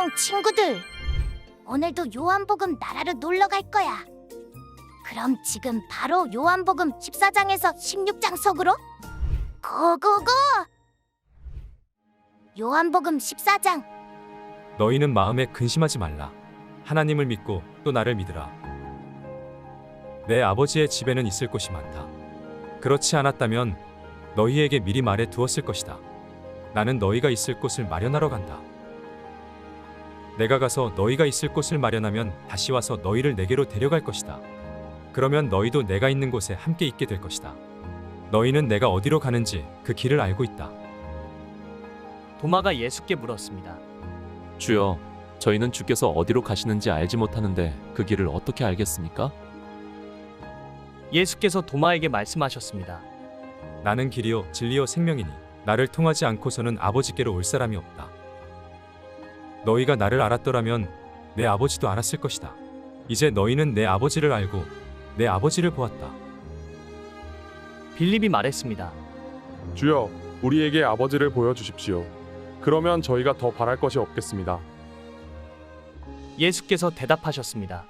안녕 친구들. 오늘도 요한복음 나라로 놀러 갈 거야. 그럼 지금 바로 요한복음 14장에서 16장 속으로 고고고! 요한복음 14장. 너희는 마음에 근심하지 말라. 하나님을 믿고 또 나를 믿으라. 내 아버지의 집에는 있을 곳이 많다. 그렇지 않았다면 너희에게 미리 말해 두었을 것이다. 나는 너희가 있을 곳을 마련하러 간다. 내가 가서 너희가 있을 곳을 마련하면 다시 와서 너희를 내게로 데려갈 것이다. 그러면 너희도 내가 있는 곳에 함께 있게 될 것이다. 너희는 내가 어디로 가는지 그 길을 알고 있다. 도마가 예수께 물었습니다. 주여, 저희는 주께서 어디로 가시는지 알지 못하는데 그 길을 어떻게 알겠습니까? 예수께서 도마에게 말씀하셨습니다. 나는 길이요 진리요 생명이니 나를 통하지 않고서는 아버지께로 올 사람이 없다. 너희가 나를 알았더라면 내 아버지도 알았을 것이다. 이제 너희는 내 아버지를 알고 내 아버지를 보았다. 빌립이 말했습니다. 주여, 우리에게 아버지를 보여주십시오. 그러면 저희가 더 바랄 것이 없겠습니다. 예수께서 대답하셨습니다.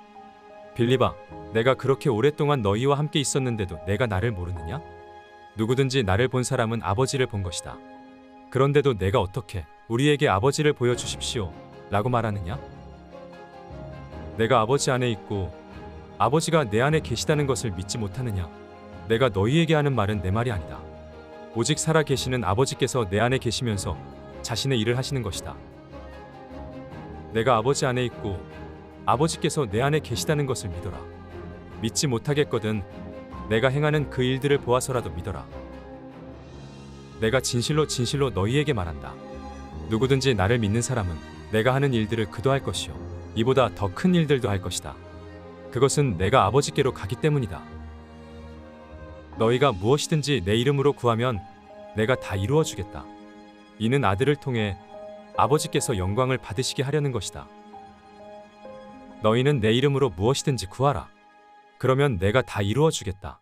빌립아, 내가 그렇게 오랫동안 너희와 함께 있었는데도 내가 나를 모르느냐? 누구든지 나를 본 사람은 아버지를 본 것이다. 그런데도 내가 어떻게 우리에게 아버지를 보여주십시오 라고 말하느냐? 내가 아버지 안에 있고 아버지가 내 안에 계시다는 것을 믿지 못하느냐? 내가 너희에게 하는 말은 내 말이 아니다. 오직 살아 계시는 아버지께서 내 안에 계시면서 자신의 일을 하시는 것이다. 내가 아버지 안에 있고 아버지께서 내 안에 계시다는 것을 믿어라. 믿지 못하겠거든 내가 행하는 그 일들을 보아서라도 믿어라. 내가 진실로 진실로 너희에게 말한다. 누구든지 나를 믿는 사람은 내가 하는 일들을 그도 할 것이요 이보다 더 큰 일들도 할 것이다. 그것은 내가 아버지께로 가기 때문이다. 너희가 무엇이든지 내 이름으로 구하면 내가 다 이루어 주겠다. 이는 아들을 통해 아버지께서 영광을 받으시게 하려는 것이다. 너희는 내 이름으로 무엇이든지 구하라. 그러면 내가 다 이루어 주겠다.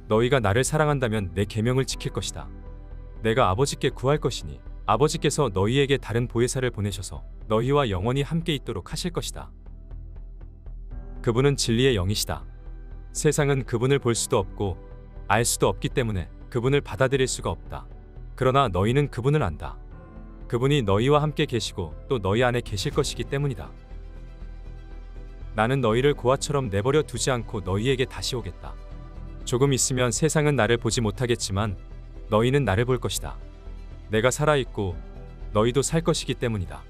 너희가 나를 사랑한다면 내 계명을 지킬 것이다. 내가 아버지께 구할 것이니 아버지께서 너희에게 다른 보혜사를 보내셔서 너희와 영원히 함께 있도록 하실 것이다. 그분은 진리의 영이시다. 세상은 그분을 볼 수도 없고 알 수도 없기 때문에 그분을 받아들일 수가 없다. 그러나 너희는 그분을 안다. 그분이 너희와 함께 계시고 또 너희 안에 계실 것이기 때문이다. 나는 너희를 고아처럼 내버려 두지 않고 너희에게 다시 오겠다. 조금 있으면 세상은 나를 보지 못하겠지만 너희는 나를 볼 것이다. 내가 살아있고 너희도 살 것이기 때문이다.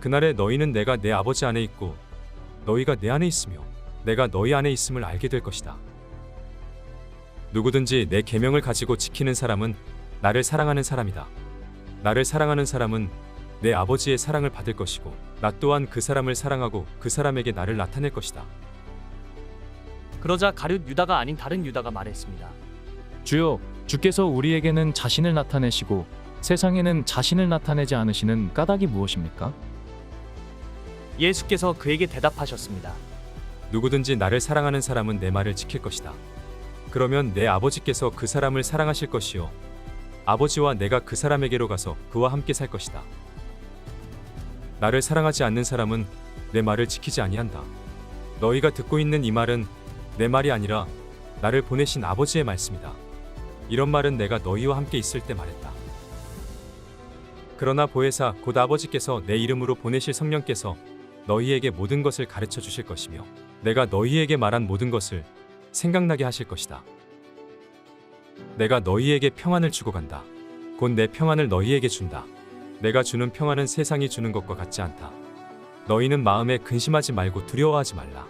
그날에 너희는 내가 내 아버지 안에 있고 너희가 내 안에 있으며 내가 너희 안에 있음을 알게 될 것이다. 누구든지 내 계명을 가지고 지키는 사람은 나를 사랑하는 사람이다. 나를 사랑하는 사람은 내 아버지의 사랑을 받을 것이고 나 또한 그 사람을 사랑하고 그 사람에게 나를 나타낼 것이다. 그러자 가룟 유다가 아닌 다른 유다가 말했습니다. 주여, 주께서 우리에게는 자신을 나타내시고 세상에는 자신을 나타내지 않으시는 까닭이 무엇입니까? 예수께서 그에게 대답하셨습니다. 누구든지 나를 사랑하는 사람은 내 말을 지킬 것이다. 그러면 내 아버지께서 그 사람을 사랑하실 것이요 아버지와 내가 그 사람에게로 가서 그와 함께 살 것이다. 나를 사랑하지 않는 사람은 내 말을 지키지 아니한다. 너희가 듣고 있는 이 말은 내 말이 아니라 나를 보내신 아버지의 말씀이다. 이런 말은 내가 너희와 함께 있을 때 말했다. 그러나 보혜사 곧 아버지께서 내 이름으로 보내실 성령께서 너희에게 모든 것을 가르쳐 주실 것이며 내가 너희에게 말한 모든 것을 생각나게 하실 것이다. 내가 너희에게 평안을 주고 간다. 곧 내 평안을 너희에게 준다. 내가 주는 평안은 세상이 주는 것과 같지 않다. 너희는 마음에 근심하지 말고 두려워하지 말라.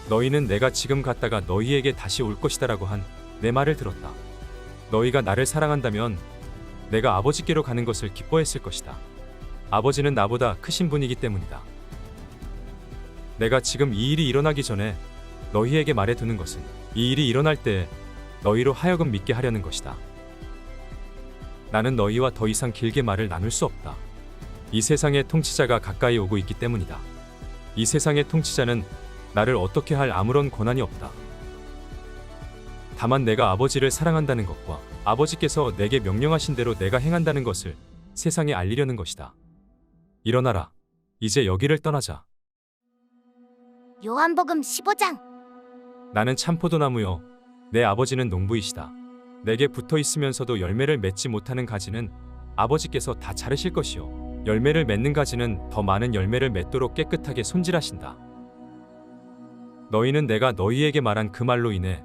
너희는 내가 지금 갔다가 너희에게 다시 올 것이다라고 한 내 말을 들었다. 너희가 나를 사랑한다면 내가 아버지께로 가는 것을 기뻐했을 것이다. 아버지는 나보다 크신 분이기 때문이다. 내가 지금 이 일이 일어나기 전에 너희에게 말해두는 것은 이 일이 일어날 때 너희로 하여금 믿게 하려는 것이다. 나는 너희와 더 이상 길게 말을 나눌 수 없다. 이 세상의 통치자가 가까이 오고 있기 때문이다. 이 세상의 통치자는 나를 어떻게 할 아무런 권한이 없다. 다만 내가 아버지를 사랑한다는 것과 아버지께서 내게 명령하신 대로 내가 행한다는 것을 세상에 알리려는 것이다. 일어나라. 이제 여기를 떠나자. 요한복음 15장. 나는 참포도나무요. 내 아버지는 농부이시다. 내게 붙어 있으면서도 열매를 맺지 못하는 가지는 아버지께서 다 자르실 것이요. 열매를 맺는 가지는 더 많은 열매를 맺도록 깨끗하게 손질하신다. 너희는 내가 너희에게 말한 그 말로 인해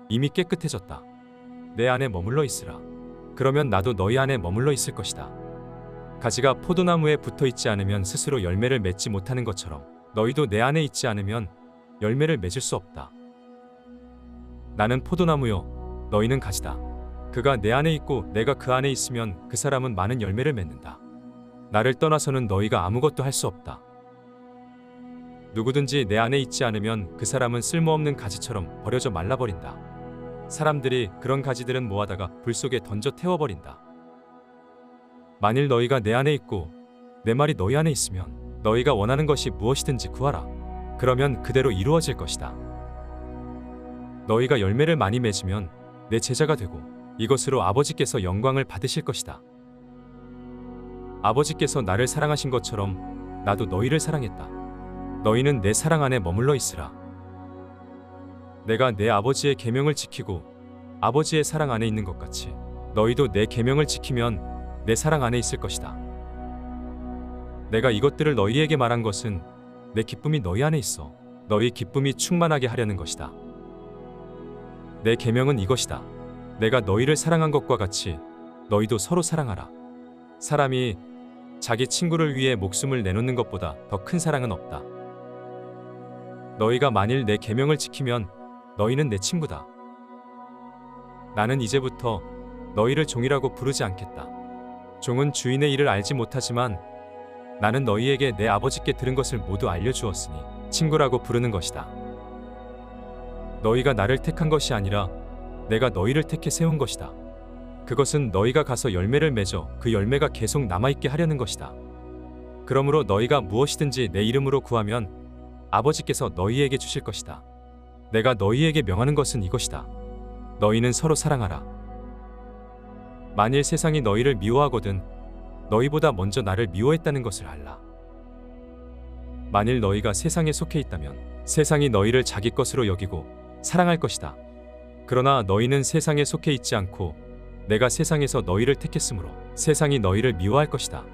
이미 깨끗해졌다. 내 안에 머물러 있으라. 그러면 나도 너희 안에 머물러 있을 것이다. 가지가 포도나무에 붙어 있지 않으면 스스로 열매를 맺지 못하는 것처럼 너희도 내 안에 있지 않으면 열매를 맺을 수 없다. 나는 포도나무요, 너희는 가지다. 그가 내 안에 있고 내가 그 안에 있으면 그 사람은 많은 열매를 맺는다. 나를 떠나서는 너희가 아무것도 할 수 없다. 누구든지 내 안에 있지 않으면 그 사람은 쓸모없는 가지처럼 버려져 말라버린다. 사람들이 그런 가지들은 모아다가 불 속에 던져 태워버린다. 만일 너희가 내 안에 있고 내 말이 너희 안에 있으면 너희가 원하는 것이 무엇이든지 구하라. 그러면 그대로 이루어질 것이다. 너희가 열매를 많이 맺으면 내 제자가 되고 이것으로 아버지께서 영광을 받으실 것이다. 아버지께서 나를 사랑하신 것처럼 나도 너희를 사랑했다. 너희는 내 사랑 안에 머물러 있으라. 내가 내 아버지의 계명을 지키고 아버지의 사랑 안에 있는 것 같이 너희도 내 계명을 지키면 내 사랑 안에 있을 것이다. 내가 이것들을 너희에게 말한 것은 내 기쁨이 너희 안에 있어 너희 기쁨이 충만하게 하려는 것이다. 내 계명은 이것이다. 내가 너희를 사랑한 것과 같이 너희도 서로 사랑하라. 사람이 자기 친구를 위해 목숨을 내놓는 것보다 더 큰 사랑은 없다. 너희가 만일 내 계명을 지키면 너희는 내 친구다. 나는 이제부터 너희를 종이라고 부르지 않겠다. 종은 주인의 일을 알지 못하지만 나는 너희에게 내 아버지께 들은 것을 모두 알려주었으니 친구라고 부르는 것이다. 너희가 나를 택한 것이 아니라 내가 너희를 택해 세운 것이다. 그것은 너희가 가서 열매를 맺어 그 열매가 계속 남아있게 하려는 것이다. 그러므로 너희가 무엇이든지 내 이름으로 구하면 아버지께서 너희에게 주실 것이다. 내가 너희에게 명하는 것은 이것이다. 너희는 서로 사랑하라. 만일 세상이 너희를 미워하거든 너희보다 먼저 나를 미워했다는 것을 알라. 만일 너희가 세상에 속해 있다면 세상이 너희를 자기 것으로 여기고 사랑할 것이다. 그러나 너희는 세상에 속해 있지 않고 내가 세상에서 너희를 택했으므로 세상이 너희를 미워할 것이다.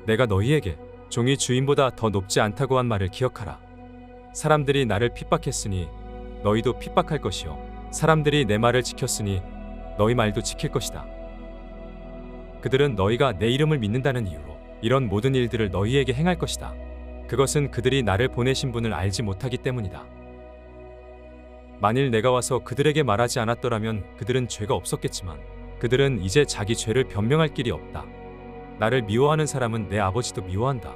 내가 너희에게 종이 주인보다 더 높지 않다고 한 말을 기억하라. 사람들이 나를 핍박했으니 너희도 핍박할 것이요 사람들이 내 말을 지켰으니 너희 말도 지킬 것이다. 그들은 너희가 내 이름을 믿는다는 이유로 이런 모든 일들을 너희에게 행할 것이다. 그것은 그들이 나를 보내신 분을 알지 못하기 때문이다. 만일 내가 와서 그들에게 말하지 않았더라면 그들은 죄가 없었겠지만 그들은 이제 자기 죄를 변명할 길이 없다. 나를 미워하는 사람은 내 아버지도 미워한다.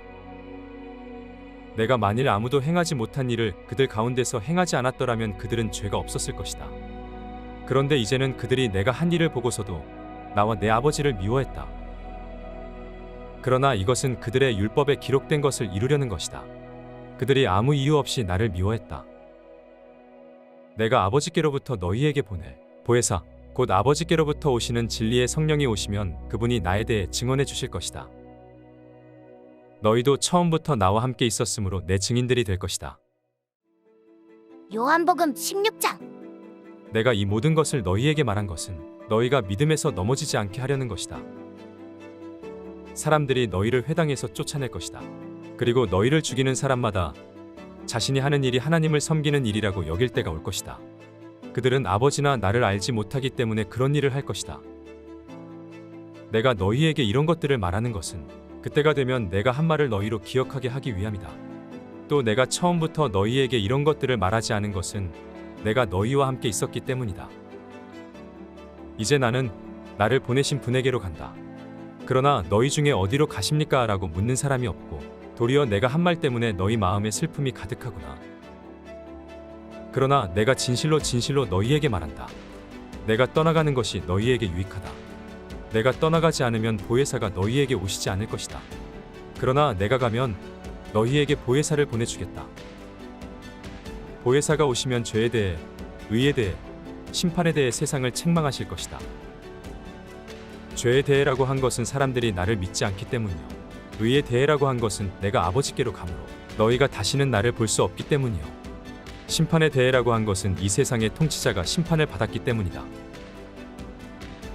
내가 만일 아무도 행하지 못한 일을 그들 가운데서 행하지 않았더라면 그들은 죄가 없었을 것이다. 그런데 이제는 그들이 내가 한 일을 보고서도 나와 내 아버지를 미워했다. 그러나 이것은 그들의 율법에 기록된 것을 이루려는 것이다. 그들이 아무 이유 없이 나를 미워했다. 내가 아버지께로부터 너희에게 보낼 보혜사 곧 아버지께로부터 오시는 진리의 성령이 오시면 그분이 나에 대해 증언해 주실 것이다. 너희도 처음부터 나와 함께 있었으므로 내 증인들이 될 것이다. 요한복음 16장. 내가 이 모든 것을 너희에게 말한 것은 너희가 믿음에서 넘어지지 않게 하려는 것이다. 사람들이 너희를 회당에서 쫓아낼 것이다. 그리고 너희를 죽이는 사람마다 자신이 하는 일이 하나님을 섬기는 일이라고 여길 때가 올 것이다. 그들은 아버지나 나를 알지 못하기 때문에 그런 일을 할 것이다. 내가 너희에게 이런 것들을 말하는 것은 그때가 되면 내가 한 말을 너희로 기억하게 하기 위함이다. 또 내가 처음부터 너희에게 이런 것들을 말하지 않은 것은 내가 너희와 함께 있었기 때문이다. 이제 나는 나를 보내신 분에게로 간다. 그러나 너희 중에 어디로 가십니까? 라고 묻는 사람이 없고 도리어 내가 한 말 때문에 너희 마음에 슬픔이 가득하구나. 그러나 내가 진실로 너희에게 말한다. 내가 떠나가는 것이 너희에게 유익하다. 내가 떠나가지 않으면 보혜사가 너희에게 오시지 않을 것이다. 그러나 내가 가면 너희에게 보혜사를 보내주겠다. 보혜사가 오시면 죄에 대해, 의에 대해, 심판에 대해 세상을 책망하실 것이다. 죄에 대해라고 한 것은 사람들이 나를 믿지 않기 때문이요. 의에 대해라고 한 것은 내가 아버지께로 가므로 너희가 다시는 나를 볼 수 없기 때문이요. 심판에 대해라고 한 것은 이 세상의 통치자가 심판을 받았기 때문이다.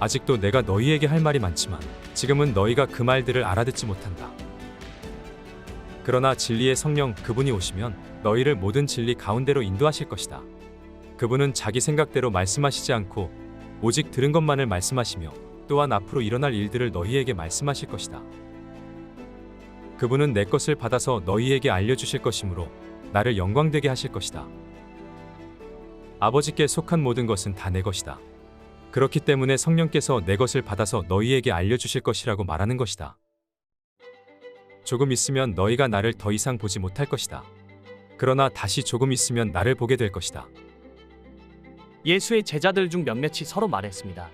아직도 내가 너희에게 할 말이 많지만 지금은 너희가 그 말들을 알아듣지 못한다. 그러나 진리의 성령 그분이 오시면 너희를 모든 진리 가운데로 인도하실 것이다. 그분은 자기 생각대로 말씀하시지 않고 오직 들은 것만을 말씀하시며 또한 앞으로 일어날 일들을 너희에게 말씀하실 것이다. 그분은 내 것을 받아서 너희에게 알려주실 것이므로 나를 영광되게 하실 것이다. 아버지께 속한 모든 것은 다 내 것이다. 그렇기 때문에 성령께서 내 것을 받아서 너희에게 알려주실 것이라고 말하는 것이다. 조금 있으면 너희가 나를 더 이상 보지 못할 것이다. 그러나 다시 조금 있으면 나를 보게 될 것이다. 예수의 제자들 중 몇몇이 서로 말했습니다.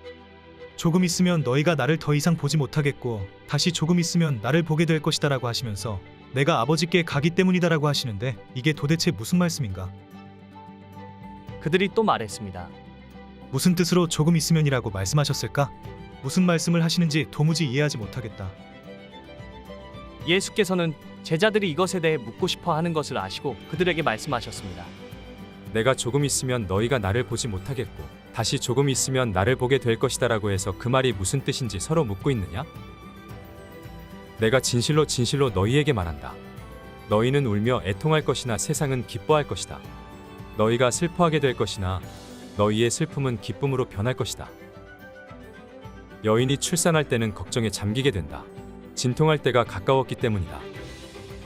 조금 있으면 너희가 나를 더 이상 보지 못하겠고 다시 조금 있으면 나를 보게 될 것이다라고 하시면서 내가 아버지께 가기 때문이다라고 하시는데 이게 도대체 무슨 말씀인가? 그들이 또 말했습니다. 무슨 뜻으로 조금 있으면이라고 말씀하셨을까? 무슨 말씀을 하시는지 도무지 이해하지 못하겠다. 예수께서는 제자들이 이것에 대해 묻고 싶어 하는 것을 아시고 그들에게 말씀하셨습니다. 내가 조금 있으면 너희가 나를 보지 못하겠고 다시 조금 있으면 나를 보게 될 것이다라고 해서 그 말이 무슨 뜻인지 서로 묻고 있느냐? 내가 진실로 진실로 너희에게 말한다. 너희는 울며 애통할 것이나 세상은 기뻐할 것이다. 너희가 슬퍼하게 될 것이나 너희의 슬픔은 기쁨으로 변할 것이다. 여인이 출산할 때는 걱정에 잠기게 된다. 진통할 때가 가까웠기 때문이다.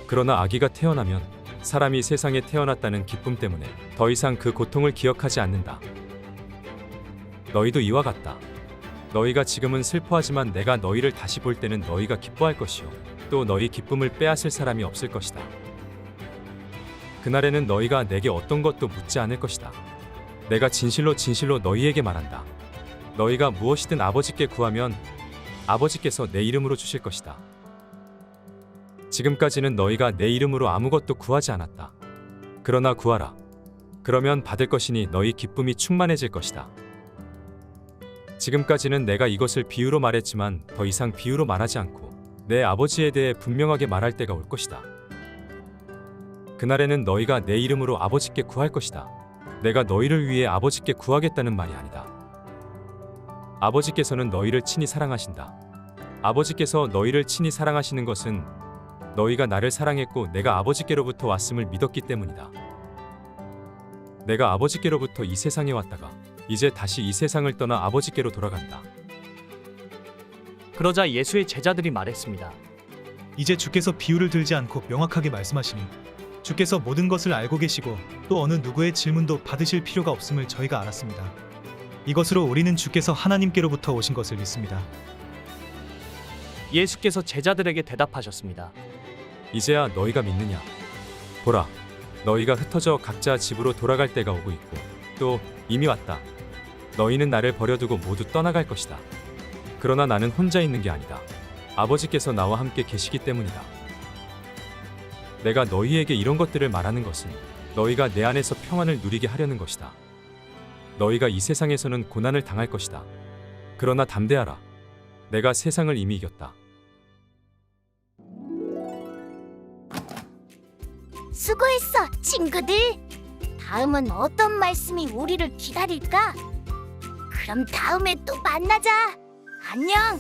그러나 아기가 태어나면 사람이 세상에 태어났다는 기쁨 때문에 더 이상 그 고통을 기억하지 않는다. 너희도 이와 같다. 너희가 지금은 슬퍼하지만 내가 너희를 다시 볼 때는 너희가 기뻐할 것이요 또 너희 기쁨을 빼앗을 사람이 없을 것이다. 그날에는 너희가 내게 어떤 것도 묻지 않을 것이다. 내가 진실로 진실로 너희에게 말한다. 너희가 무엇이든 아버지께 구하면 아버지께서 내 이름으로 주실 것이다. 지금까지는 너희가 내 이름으로 아무것도 구하지 않았다. 그러나 구하라. 그러면 받을 것이니 너희 기쁨이 충만해질 것이다. 지금까지는 내가 이것을 비유로 말했지만 더 이상 비유로 말하지 않고 내 아버지에 대해 분명하게 말할 때가 올 것이다. 그날에는 너희가 내 이름으로 아버지께 구할 것이다. 내가 너희를 위해 아버지께 구하겠다는 말이 아니다. 아버지께서는 너희를 친히 사랑하신다. 아버지께서 너희를 친히 사랑하시는 것은 너희가 나를 사랑했고 내가 아버지께로부터 왔음을 믿었기 때문이다. 내가 아버지께로부터 이 세상에 왔다가 이제 다시 이 세상을 떠나 아버지께로 돌아간다. 그러자 예수의 제자들이 말했습니다. 이제 주께서 비유를 들지 않고 명확하게 말씀하시니 주께서 모든 것을 알고 계시고 또 어느 누구의 질문도 받으실 필요가 없음을 저희가 알았습니다. 이것으로 우리는 주께서 하나님께로부터 오신 것을 믿습니다. 예수께서 제자들에게 대답하셨습니다. 이제야 너희가 믿느냐? 보라, 너희가 흩어져 각자 집으로 돌아갈 때가 오고 있고 또 이미 왔다. 너희는 나를 버려두고 모두 떠나갈 것이다. 그러나 나는 혼자 있는 게 아니다. 아버지께서 나와 함께 계시기 때문이다. 내가 너희에게 이런 것들을 말하는 것은 너희가 내 안에서 평안을 누리게 하려는 것이다. 너희가 이 세상에서는 고난을 당할 것이다. 그러나 담대하라. 내가 세상을 이미 이겼다. 수고했어, 친구들. 다음은 어떤 말씀이 우리를 기다릴까? 그럼 다음에 또 만나자. 안녕.